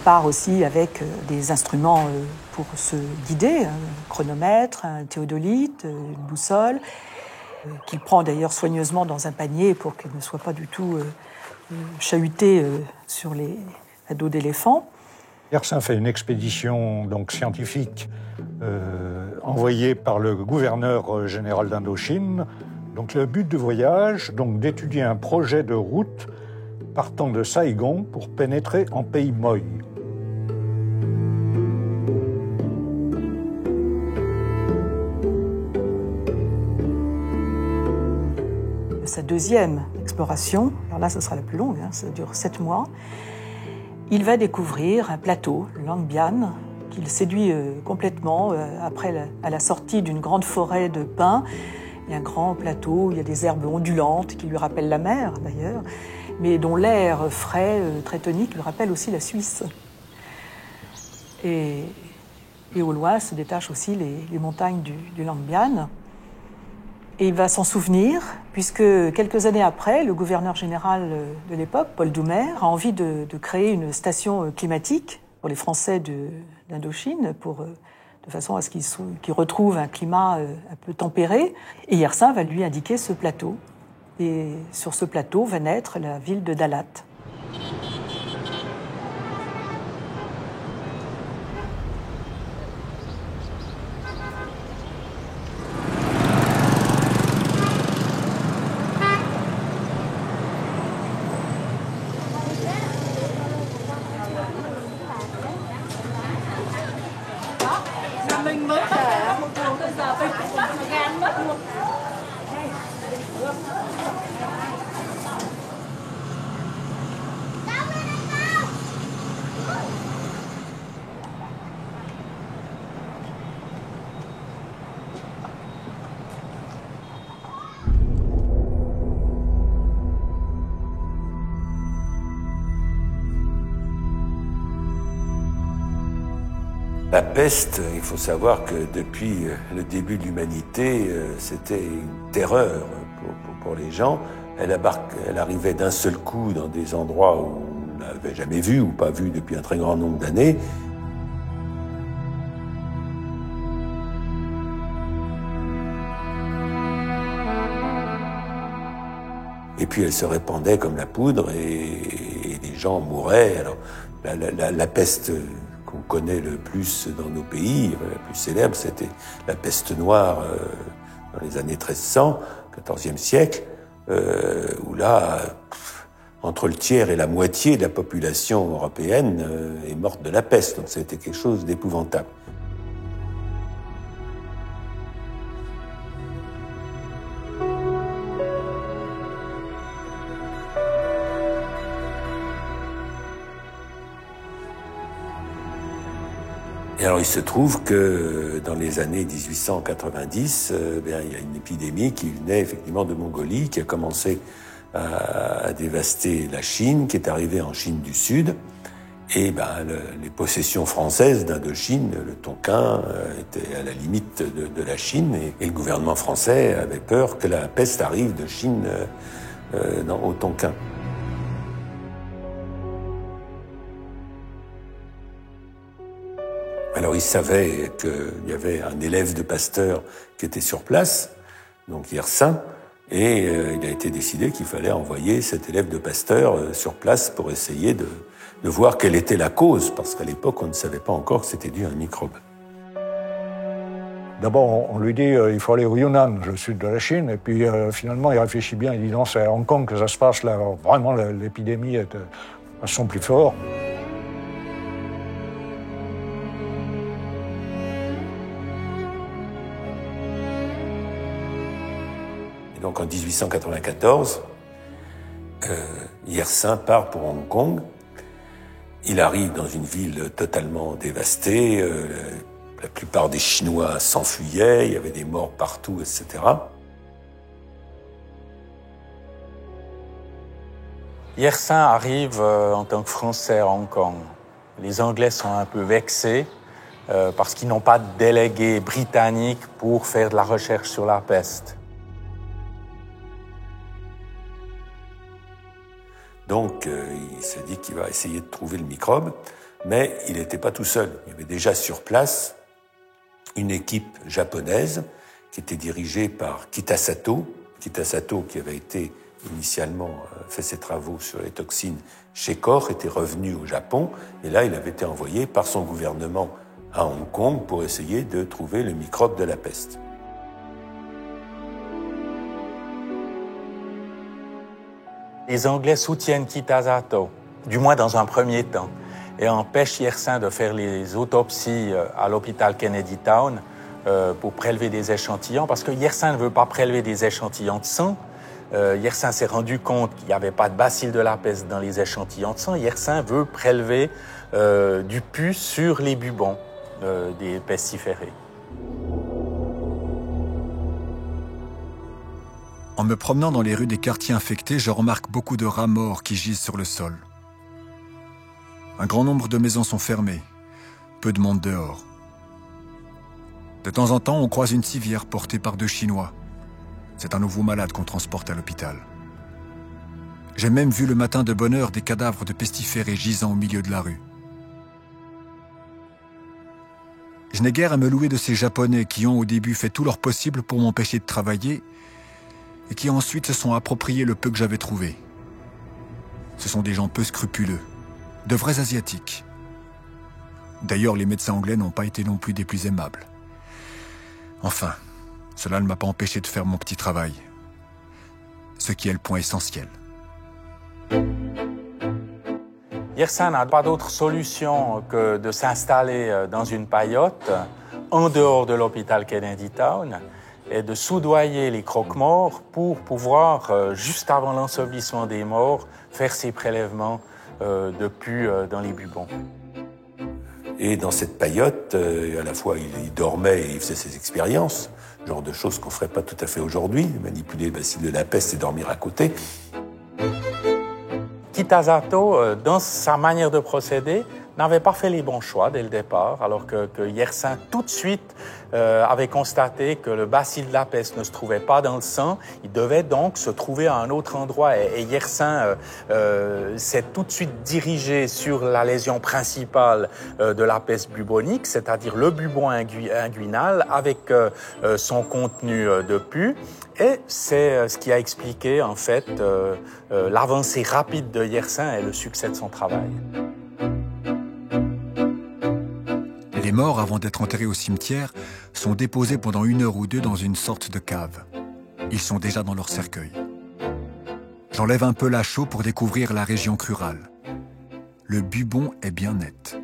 part aussi avec des instruments pour se guider, un chronomètre, un théodolite, une boussole, qu'il prend d'ailleurs soigneusement dans un panier pour qu'elle ne soit pas du tout chahutée sur la dos d'éléphant. Yersin fait une expédition donc, scientifique envoyée par le gouverneur général d'Indochine. Donc, le but du voyage, donc, d'étudier un projet de route partant de Saigon pour pénétrer en pays Moy. Sa deuxième exploration, alors là ce sera la plus longue, ça dure 7 mois, il va découvrir un plateau, le Lang Bian, qui le séduit complètement. À la sortie d'une grande forêt de pins, il y a un grand plateau où il y a des herbes ondulantes qui lui rappellent la mer d'ailleurs, mais dont l'air frais, très tonique, lui rappelle aussi la Suisse. Et au loin se détachent aussi les montagnes du Lang Bian. Et il va s'en souvenir, puisque quelques années après, le gouverneur général de l'époque, Paul Doumer, a envie de créer une station climatique pour les Français d'Indochine, de façon à ce qu'ils retrouvent un climat un peu tempéré. Et Yersin va lui indiquer ce plateau. Et sur ce plateau va naître la ville de Dalat. La peste, il faut savoir que depuis le début de l'humanité, c'était une terreur pour les gens. Elle arrivait d'un seul coup dans des endroits où on n'avait jamais vu ou pas vu depuis un très grand nombre d'années. Et puis elle se répandait comme la poudre et les gens mouraient. Alors, la peste qu'on connaît le plus dans nos pays, la plus célèbre, c'était la peste noire dans les années 1300, 14e siècle, où là, entre le tiers et la moitié de la population européenne est morte de la peste. Donc c'était quelque chose d'épouvantable. Et alors il se trouve que dans les années 1890, il y a une épidémie qui venait effectivement de Mongolie, qui a commencé à dévaster la Chine, qui est arrivée en Chine du Sud. Et les possessions françaises d'Indochine, le Tonkin, étaient à la limite de la Chine, et le gouvernement français avait peur que la peste arrive de Chine au Tonkin. Alors il savait qu'il y avait un élève de Pasteur qui était sur place, donc Yersin, et il a été décidé qu'il fallait envoyer cet élève de Pasteur sur place pour essayer de voir quelle était la cause, parce qu'à l'époque on ne savait pas encore que c'était dû à un microbe. D'abord, on lui dit il faut aller au Yunnan, le sud de la Chine, et puis finalement il réfléchit bien, il dit non, c'est à Hong Kong que ça se passe, là, vraiment l'épidémie est à son plus fort. Et donc en 1894, Yersin part pour Hong Kong. Il arrive dans une ville totalement dévastée. La plupart des Chinois s'enfuyaient, il y avait des morts partout, etc. Yersin arrive en tant que Français à Hong Kong. Les Anglais sont un peu vexés parce qu'ils n'ont pas de délégué britannique pour faire de la recherche sur la peste. Donc, il se dit qu'il va essayer de trouver le microbe. Mais il n'était pas tout seul. Il y avait déjà sur place une équipe japonaise qui était dirigée par Kitasato. Kitasato, qui avait été initialement fait ses travaux sur les toxines chez Koch, était revenu au Japon. Et là, il avait été envoyé par son gouvernement à Hong Kong pour essayer de trouver le microbe de la peste. Les Anglais soutiennent Kitasato, du moins dans un premier temps, et empêchent Yersin de faire les autopsies à l'hôpital Kennedy Town pour prélever des échantillons, parce que Yersin ne veut pas prélever des échantillons de sang. Yersin s'est rendu compte qu'il n'y avait pas de bacille de la peste dans les échantillons de sang. Yersin veut prélever du pus sur les bubons des pestiférés. En me promenant dans les rues des quartiers infectés, je remarque beaucoup de rats morts qui gisent sur le sol. Un grand nombre de maisons sont fermées, peu de monde dehors. De temps en temps, on croise une civière portée par 2 Chinois. C'est un nouveau malade qu'on transporte à l'hôpital. J'ai même vu le matin de bonne heure des cadavres de pestiférés gisant au milieu de la rue. Je n'ai guère à me louer de ces Japonais qui ont au début fait tout leur possible pour m'empêcher de travailler et qui ensuite se sont appropriés le peu que j'avais trouvé. Ce sont des gens peu scrupuleux, de vrais Asiatiques. D'ailleurs, les médecins anglais n'ont pas été non plus des plus aimables. Enfin, cela ne m'a pas empêché de faire mon petit travail, ce qui est le point essentiel. Yersin n'a pas d'autre solution que de s'installer dans une paillote en dehors de l'hôpital Kennedy Town et de soudoyer les croque-morts pour pouvoir, juste avant l'ensevelissement des morts, faire ses prélèvements de pus dans les bubons. Et dans cette paillote, à la fois il dormait et il faisait ses expériences, genre de choses qu'on ne ferait pas tout à fait aujourd'hui, manipuler le bacille de la peste et dormir à côté. Kitasato, dans sa manière de procéder, n'avait pas fait les bons choix dès le départ, alors que Yersin tout de suite avait constaté que le bacille de la peste ne se trouvait pas dans le sang. Il devait donc se trouver à un autre endroit. Et Yersin s'est tout de suite dirigé sur la lésion principale de la peste bubonique, c'est-à-dire le bubon inguinal avec son contenu de pus. Et c'est ce qui a expliqué en fait l'avancée rapide de Yersin et le succès de son travail. Les morts, avant d'être enterrés au cimetière, sont déposés pendant 1 heure ou 2 dans une sorte de cave. Ils sont déjà dans leur cercueil. J'enlève un peu la chaux pour découvrir la région crurale. Le bubon est bien net.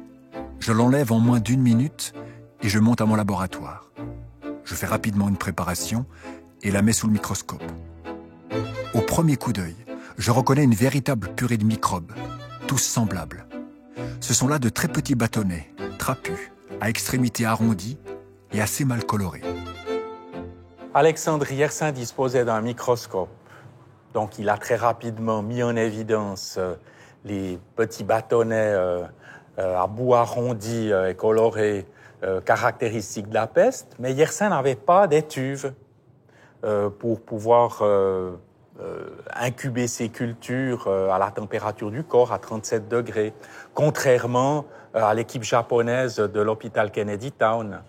Je l'enlève en moins d'1 minute et je monte à mon laboratoire. Je fais rapidement une préparation et la mets sous le microscope. Au premier coup d'œil, je reconnais une véritable purée de microbes, tous semblables. Ce sont là de très petits bâtonnets, trapus, à extrémités arrondies et assez mal colorés. Alexandre Yersin disposait d'un microscope. Donc il a très rapidement mis en évidence les petits bâtonnets à bout arrondi et colorés caractéristiques de la peste. Mais Yersin n'avait pas d'étuve pour pouvoir incuber ces cultures à la température du corps, à 37 degrés, contrairement à l'équipe japonaise de l'hôpital Kennedy Town.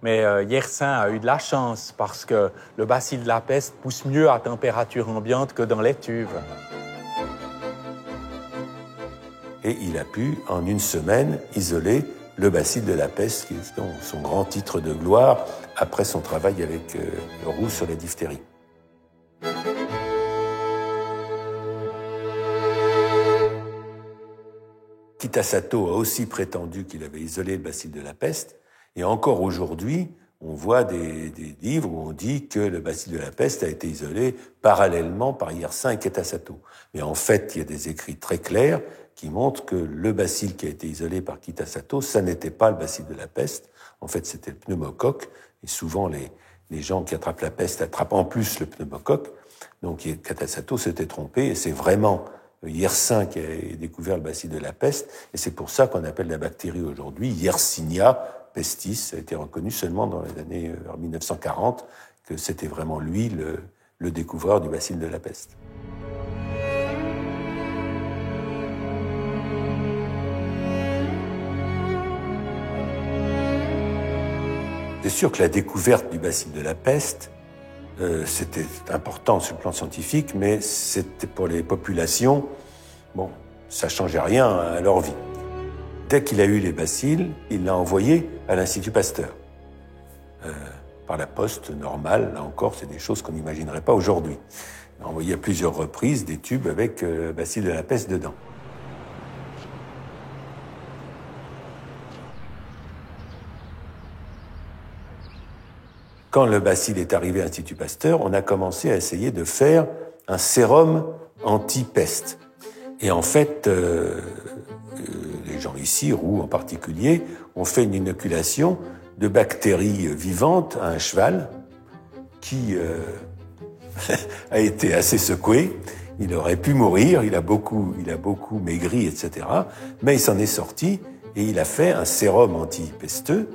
Mais Yersin a eu de la chance parce que le bacille de la peste pousse mieux à température ambiante que dans les cuves. Et il a pu, en 1 semaine, isoler le bacille de la peste, qui est son grand titre de gloire après son travail avec Roux sur la diphtérie. Kitasato a aussi prétendu qu'il avait isolé le bacille de la peste, et encore aujourd'hui, on voit des livres où on dit que le bacille de la peste a été isolé parallèlement par Yersin et Kitasato. Mais en fait, il y a des écrits très clairs qui montrent que le bacille qui a été isolé par Kitasato, ça n'était pas le bacille de la peste. En fait, c'était le pneumocoque. Et souvent, les gens qui attrapent la peste attrapent en plus le pneumocoque. Donc, Kitasato s'était trompé, et c'est vraiment Yersin qui a découvert le bacille de la peste. Et c'est pour ça qu'on appelle la bactérie aujourd'hui Yersinia pestis. Ça a été reconnu seulement dans les années 1940 que c'était vraiment lui le découvreur du bacille de la peste. C'est sûr que la découverte du bacille de la peste, c'était important sur le plan scientifique, mais c'était pour les populations, bon, ça changeait rien à leur vie. Dès qu'il a eu les bacilles, il l'a envoyé à l'Institut Pasteur. Par la poste normale, là encore, c'est des choses qu'on n'imaginerait pas aujourd'hui. Il a envoyé à plusieurs reprises des tubes avec le bacille de la peste dedans. Quand le bacille est arrivé à l'Institut Pasteur, on a commencé à essayer de faire un sérum anti-peste. Et en fait, les gens ici, Roux en particulier, ont fait une inoculation de bactéries vivantes à un cheval qui a été assez secoué. Il aurait pu mourir, il a beaucoup maigri, etc. Mais il s'en est sorti et il a fait un sérum anti-pesteux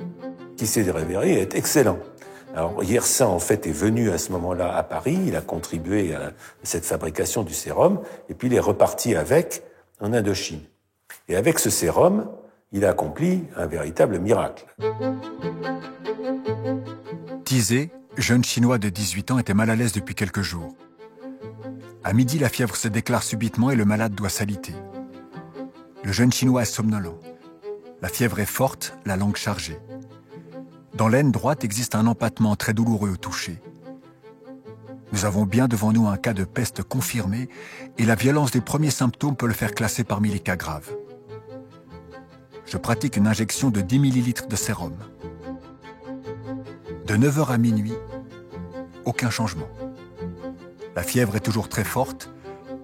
qui s'est révélé être excellent. Alors Yersin, en fait, est venu à ce moment-là à Paris, il a contribué à cette fabrication du sérum, et puis il est reparti avec en Indochine. Et avec ce sérum, il a accompli un véritable miracle. Tizé, jeune Chinois de 18 ans, était mal à l'aise depuis quelques jours. À midi, la fièvre se déclare subitement et le malade doit s'aliter. Le jeune Chinois est somnolent. La fièvre est forte, la langue chargée. Dans l'aine droite existe un empattement très douloureux au toucher. Nous avons bien devant nous un cas de peste confirmé et la violence des premiers symptômes peut le faire classer parmi les cas graves. Je pratique une injection de 10 ml de sérum. De 9h à minuit, aucun changement. La fièvre est toujours très forte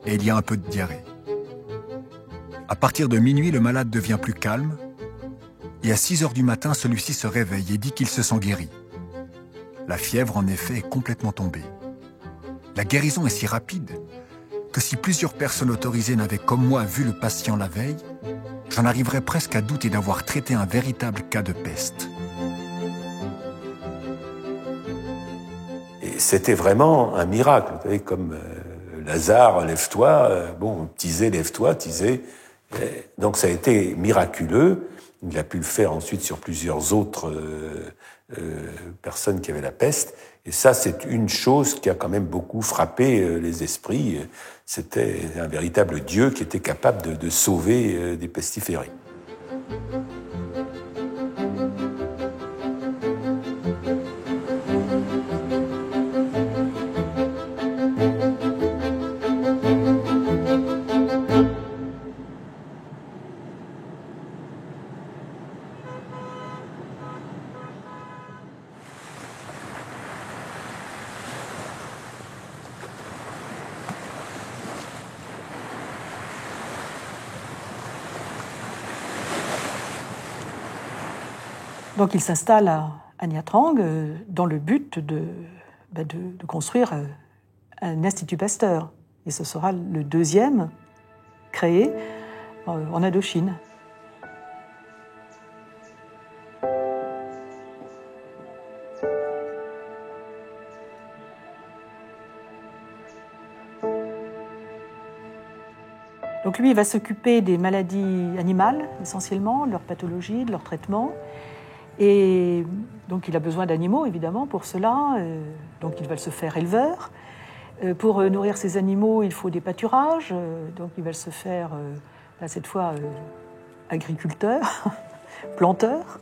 et il y a un peu de diarrhée. À partir de minuit, le malade devient plus calme et à 6h du matin, celui-ci se réveille et dit qu'il se sent guéri. La fièvre, en effet, est complètement tombée. La guérison est si rapide que si plusieurs personnes autorisées n'avaient comme moi vu le patient la veille, j'en arriverais presque à douter d'avoir traité un véritable cas de peste. Et c'était vraiment un miracle, vous savez, comme Lazare, lève-toi, bon, Tizé, lève-toi, Tizé. Donc ça a été miraculeux. Il a pu le faire ensuite sur plusieurs autres personnes qui avaient la peste. Et ça, c'est une chose qui a quand même beaucoup frappé les esprits. C'était un véritable Dieu qui était capable de sauver des pestiférés. Donc il s'installe à Nha Trang dans le but de construire un institut Pasteur. Et ce sera le deuxième créé en Indochine. Donc lui, il va s'occuper des maladies animales, essentiellement, de leur pathologie, de leur traitement. Et donc il a besoin d'animaux, évidemment, pour cela. Donc il va se faire éleveur. Pour nourrir ces animaux, il faut des pâturages. Donc il va se faire, là, cette fois, agriculteur, planteur.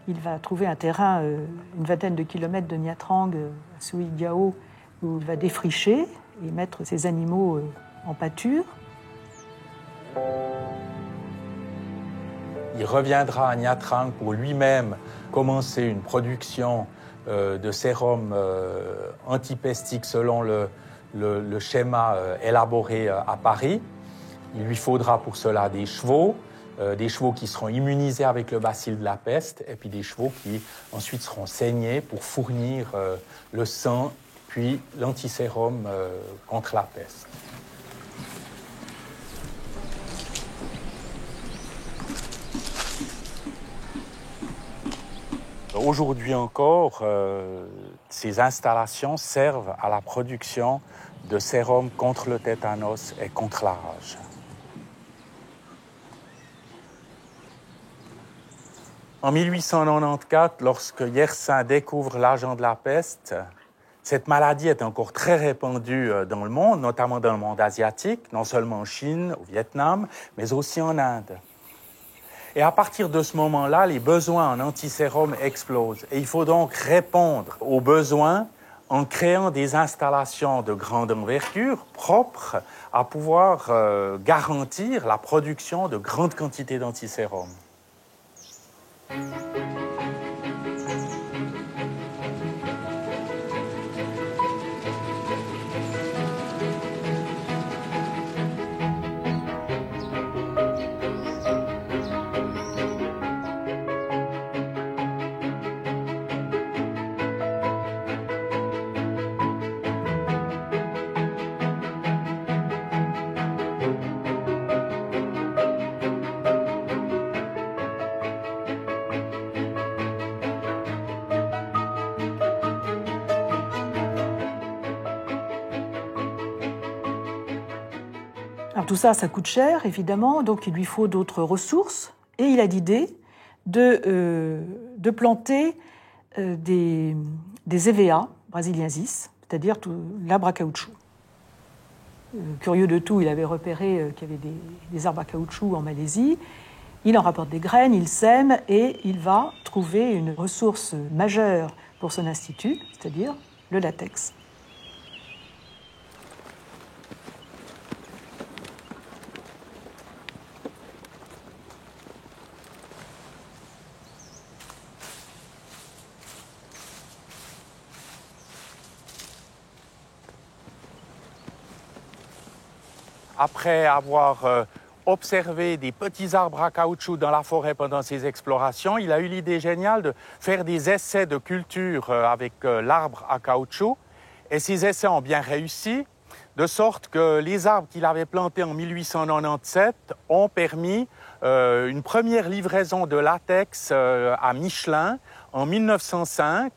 Il va trouver un terrain, une vingtaine de kilomètres de Nha Trang, à Sui Gao, où il va défricher et mettre ses animaux en pâture. Il reviendra à Nha Trang pour lui-même commencer une production de sérum antipestique selon le schéma élaboré à Paris. Il lui faudra pour cela des chevaux qui seront immunisés avec le bacille de la peste et puis des chevaux qui ensuite seront saignés pour fournir le sang puis l'antisérum contre la peste. Aujourd'hui encore, ces installations servent à la production de sérum contre le tétanos et contre la rage. En 1894, lorsque Yersin découvre l'agent de la peste, cette maladie est encore très répandue dans le monde, notamment dans le monde asiatique, non seulement en Chine, au Vietnam, mais aussi en Inde. Et à partir de ce moment-là, les besoins en antisérum explosent. Et il faut donc répondre aux besoins en créant des installations de grande envergure propres à pouvoir garantir la production de grandes quantités d'antisérum. Alors tout ça, ça coûte cher, évidemment, donc il lui faut d'autres ressources. Et il a l'idée de planter des EVA, brasiliensis, c'est-à-dire l'arbre à caoutchouc. Curieux de tout, il avait repéré qu'il y avait des arbres à caoutchouc en Malaisie. Il en rapporte des graines, il sème et il va trouver une ressource majeure pour son institut, c'est-à-dire le latex. Après avoir observé des petits arbres à caoutchouc dans la forêt pendant ses explorations, il a eu l'idée géniale de faire des essais de culture avec l'arbre à caoutchouc. Et ces essais ont bien réussi, de sorte que les arbres qu'il avait plantés en 1897 ont permis une première livraison de latex à Michelin en 1905,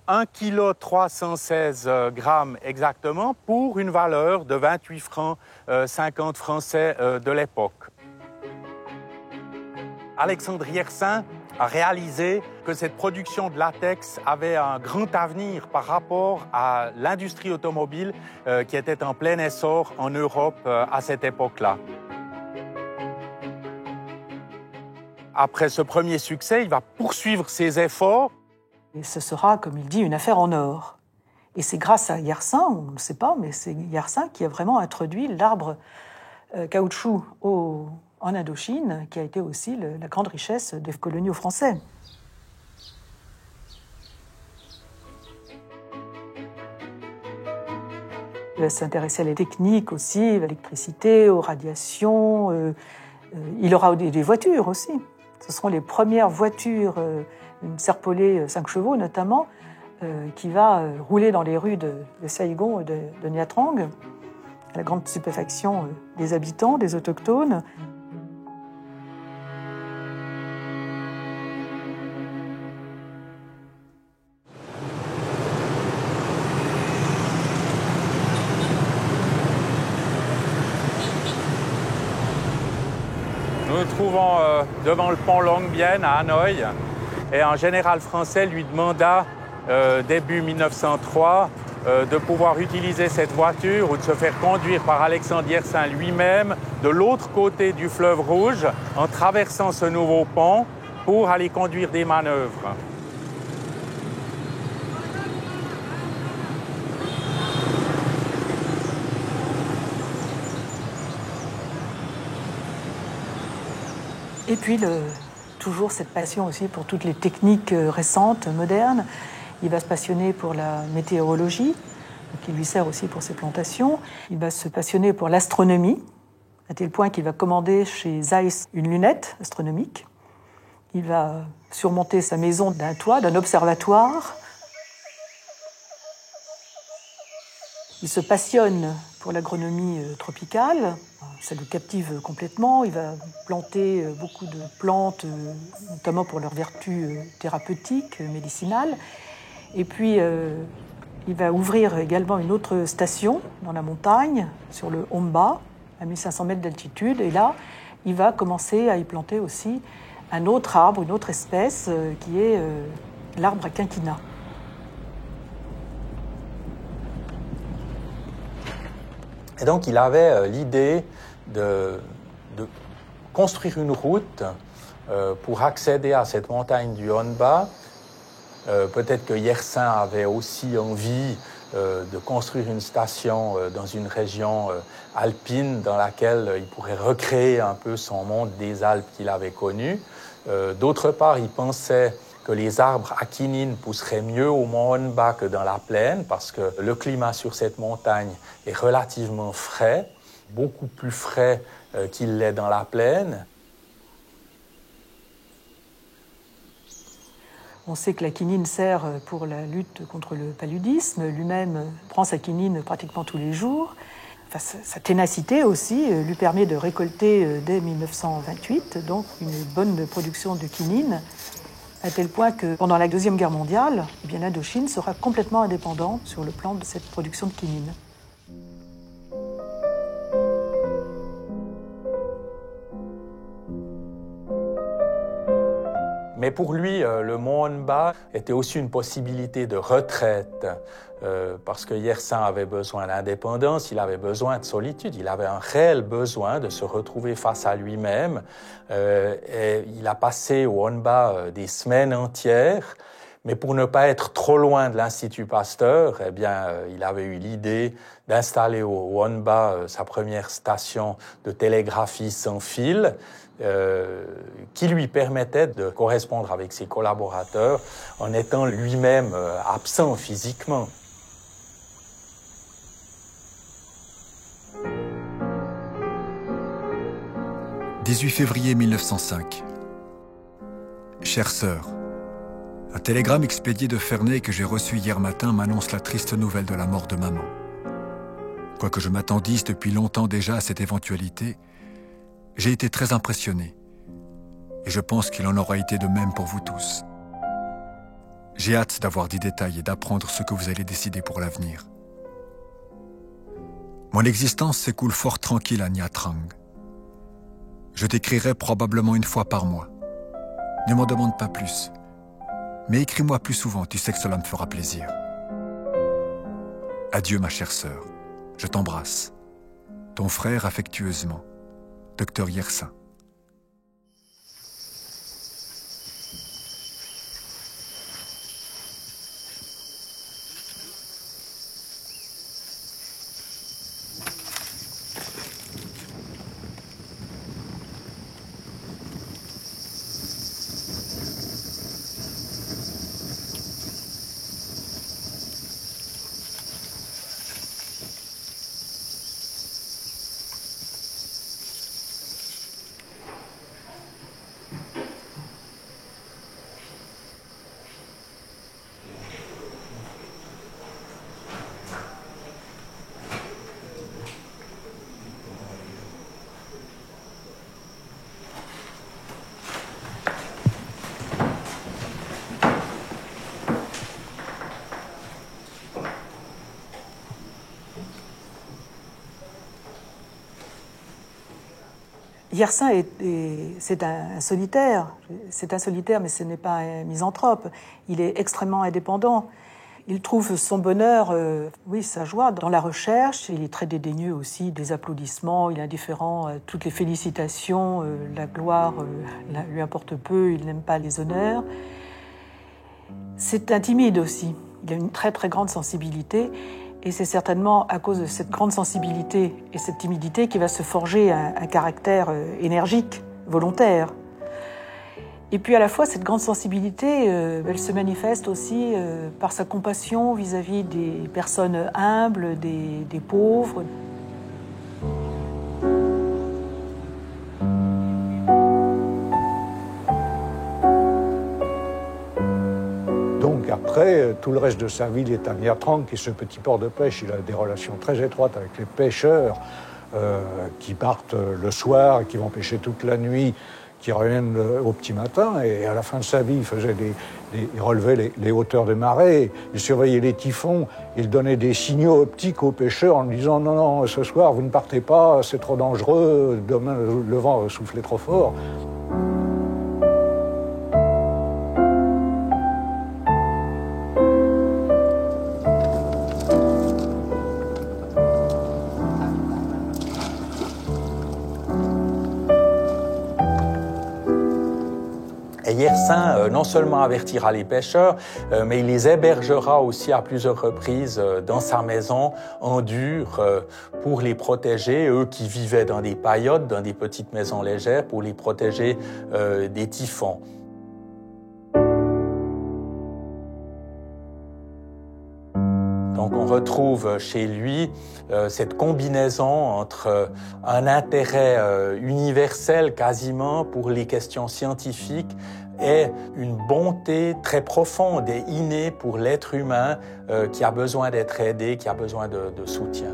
1,316 kg exactement, pour une valeur de 28 francs 50 français de l'époque. Alexandre Yersin a réalisé que cette production de latex avait un grand avenir par rapport à l'industrie automobile qui était en plein essor en Europe à cette époque-là. Après ce premier succès, il va poursuivre ses efforts. Et ce sera, comme il dit, une affaire en or. Et c'est grâce à Yersin, on ne le sait pas, mais c'est Yersin qui a vraiment introduit l'arbre caoutchouc en Indochine, qui a été aussi la grande richesse des coloniaux français. Il va s'intéresser à la technique aussi, à l'électricité, aux radiations. Il aura des voitures aussi. Ce seront les premières voitures, une Serpollet 5 chevaux notamment, qui va rouler dans les rues de Saigon et de Nha Trang, à la grande stupéfaction des habitants, des autochtones. Nous nous trouvons devant le pont Long Bien à Hanoï et un général français lui demanda début 1903 de pouvoir utiliser cette voiture ou de se faire conduire par Alexandre Yersin lui-même de l'autre côté du fleuve Rouge en traversant ce nouveau pont pour aller conduire des manœuvres. Et puis, toujours cette passion aussi pour toutes les techniques récentes, modernes. Il va se passionner pour la météorologie, qui lui sert aussi pour ses plantations. Il va se passionner pour l'astronomie, à tel point qu'il va commander chez Zeiss une lunette astronomique. Il va surmonter sa maison d'un toit, d'un observatoire. Il se passionne pour l'agronomie tropicale. Ça le captive complètement. Il va planter beaucoup de plantes, notamment pour leurs vertus thérapeutiques, médicinales. Et puis, il va ouvrir également une autre station dans la montagne, sur le Homba, à 1500 mètres d'altitude. Et là, il va commencer à y planter aussi un autre arbre, une autre espèce, qui est l'arbre à quinquina. Et donc il avait l'idée de construire une route pour accéder à cette montagne du Honba. Peut-être que Yersin avait aussi envie de construire une station dans une région alpine dans laquelle il pourrait recréer un peu son monde des Alpes qu'il avait connu. D'autre part, il pensait que les arbres à quinine pousseraient mieux au mont Honba que dans la plaine parce que le climat sur cette montagne est relativement frais, beaucoup plus frais qu'il l'est dans la plaine. On sait que la quinine sert pour la lutte contre le paludisme. Lui-même prend sa quinine pratiquement tous les jours. Enfin, sa ténacité aussi lui permet de récolter dès 1928 donc une bonne production de quinine, à tel point que pendant la Deuxième Guerre mondiale, eh bien, l'Indochine sera complètement indépendante sur le plan de cette production de quinine. Mais pour lui, le mont Honba était aussi une possibilité de retraite, parce que Yersin avait besoin d'indépendance, il avait besoin de solitude, il avait un réel besoin de se retrouver face à lui-même. Et il a passé au Honba des semaines entières, mais pour ne pas être trop loin de l'Institut Pasteur, eh bien, il avait eu l'idée d'installer au Honba sa première station de télégraphie sans fil, qui lui permettait de correspondre avec ses collaborateurs en étant lui-même absent physiquement. « 18 février 1905. Chère sœur, un télégramme expédié de Ferney que j'ai reçu hier matin m'annonce la triste nouvelle de la mort de maman. Quoique je m'attendisse depuis longtemps déjà à cette éventualité, j'ai été très impressionné, et je pense qu'il en aura été de même pour vous tous. J'ai hâte d'avoir des détails et d'apprendre ce que vous allez décider pour l'avenir. Mon existence s'écoule fort tranquille à Nha Trang. Je t'écrirai probablement une fois par mois. Ne m'en demande pas plus, mais écris-moi plus souvent, tu sais que cela me fera plaisir. Adieu ma chère sœur, je t'embrasse. Ton frère affectueusement, Dr Yersin. Yersin c'est un solitaire. C'est un solitaire, mais ce n'est pas un misanthrope. Il est extrêmement indépendant. Il trouve son bonheur, oui, sa joie dans la recherche. Il est très dédaigneux aussi des applaudissements. Il est indifférent à toutes les félicitations. La gloire lui importe peu. Il n'aime pas les honneurs. C'est un timide aussi. Il a une très très grande sensibilité. Et c'est certainement à cause de cette grande sensibilité et cette timidité qu'il va se forger un caractère énergique, volontaire. Et puis à la fois, cette grande sensibilité, elle se manifeste aussi par sa compassion vis-à-vis des personnes humbles, des pauvres. Après, tout le reste de sa vie, il est à Nha Trang, qui est ce petit port de pêche. Il a des relations très étroites avec les pêcheurs qui partent le soir et qui vont pêcher toute la nuit, qui reviennent au petit matin. Et à la fin de sa vie, il relevait les hauteurs des marées, il surveillait les typhons, il donnait des signaux optiques aux pêcheurs en disant « Non, non, ce soir, vous ne partez pas, c'est trop dangereux, demain, le vent va souffler trop fort ». Yersin non seulement avertira les pêcheurs, mais il les hébergera aussi à plusieurs reprises dans sa maison en dur pour les protéger, eux qui vivaient dans des paillotes, dans des petites maisons légères, pour les protéger des typhons. Donc on retrouve chez lui cette combinaison entre un intérêt universel quasiment pour les questions scientifiques et une bonté très profonde et innée pour l'être humain qui a besoin d'être aidé, qui a besoin de soutien.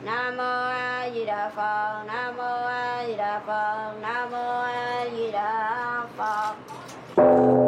Nam Mô A Di Đà Phật, Nam Mô A Di Đà Phật, Nam Mô A Di Đà Phật.